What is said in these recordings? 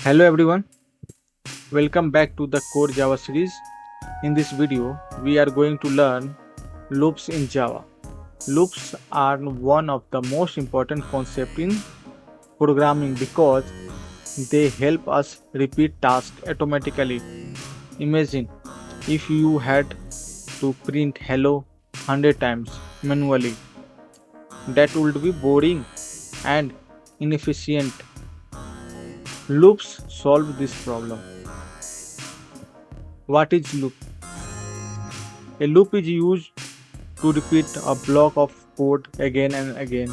Hello everyone, welcome back to the Core Java series. In this video, we are going to learn loops in Java. Loops are one of the most important concepts in programming because they help us repeat tasks automatically. Imagine if you had to print hello 100 times manually. That would be boring and inefficient. Loops solve this problem. What is loop? A loop is used to repeat a block of code again and again.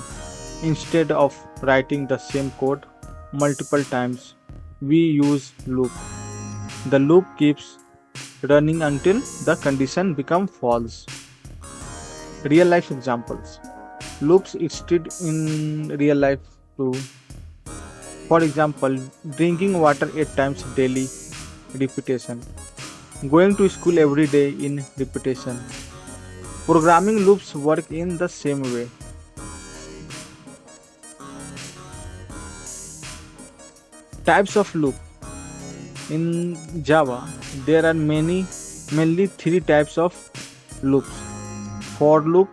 Instead of writing the same code multiple times, we use loop. The loop keeps running until the condition becomes false. Real life examples. Loops exist in real life too. For example, drinking water 8 times daily, repetition. Going to school every day in repetition. Programming loops work in the same way. Types of loop. In Java, there are mainly three types of loops: for loop,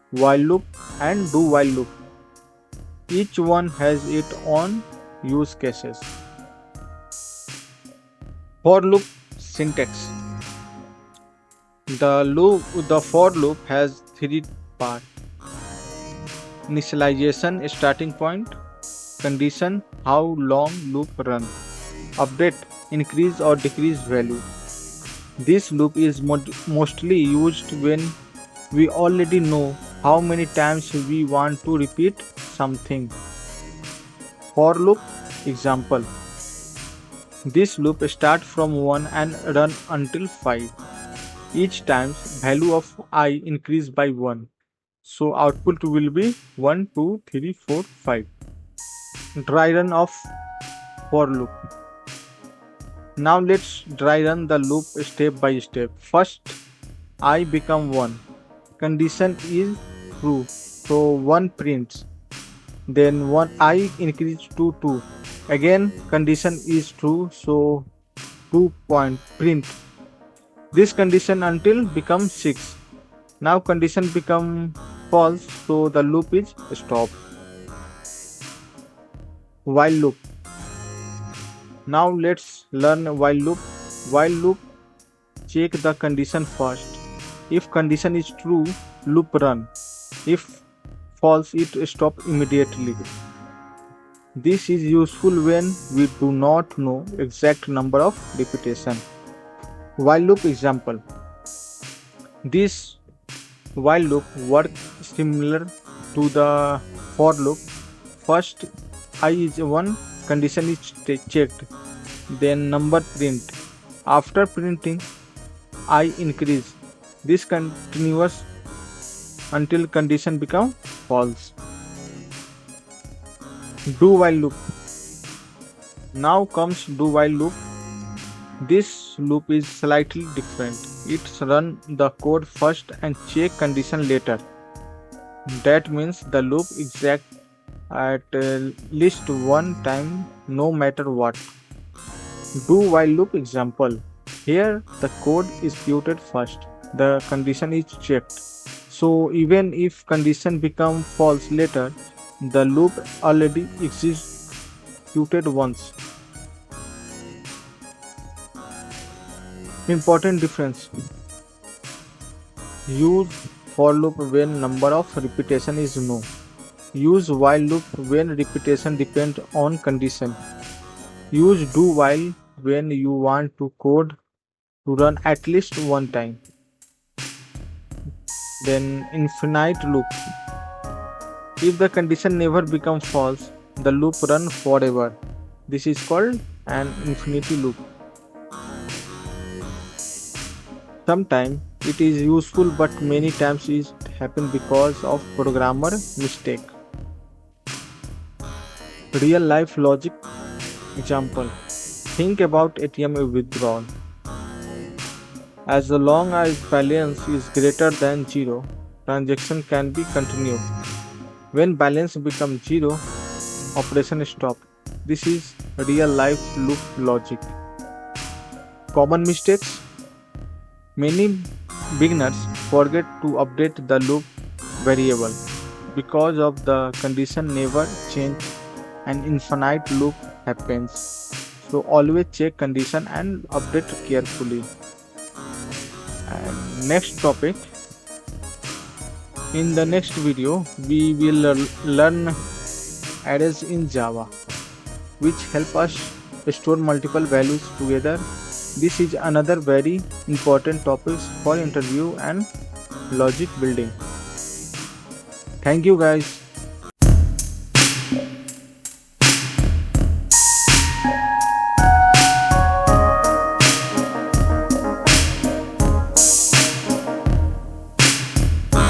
while loop, and do while loop. Each one has its own use cases. For loop syntax. The for loop has three parts: initialization, starting point; condition, how long loop run; update, increase or decrease value. This loop is mostly used when we already know how many times we want to repeat something. For loop example. This loop starts from 1 and run until 5. Each time value of I increase by 1. So output will be 1, 2, 3, 4, 5. Dry run of for loop. Now let's dry run the loop step by step. First, I become 1. Condition is true, so 1 prints. Then 1 I increase to 2. Again condition is true, so 2 point print. This condition until becomes 6. Now condition become false, so the loop is stopped. While loop. Now let's learn while loop. While loop, check the condition first. If condition is true, loop run. If false, it stop immediately. This is useful when we do not know exact number of repetition. While loop example. This while loop works similar to the for loop. First, I is 1, condition is checked, then number print. After printing, I increase. This continuous until condition become false. Do while loop. Now comes do while loop. This loop is slightly different. It's run the code first and check condition later. That means the loop exact at least one time no matter what. Do while loop example. Here the code is executed first. The condition is checked. So even if condition become false later, the loop already executed once. Important difference. Use for loop when number of repetition is no. Use while loop when repetition depends on condition. Use do while when you want to code to run at least one time. Then infinite loop. If the condition never becomes false, the loop run forever. This is called an infinity loop. Sometimes it is useful, but many times it happens because of programmer mistake. Real life logic example. Think about ATM withdrawal. As long as balance is greater than 0, transaction can be continued. When balance becomes 0, operation stop. This is real life loop logic. Common mistakes: many beginners forget to update the loop variable because of the condition never change. An infinite loop happens. So always check condition and update carefully. And next topic, in the next video we will learn arrays in Java, which help us store multiple values together. This is another very important topic for interview and logic building. Thank you guys.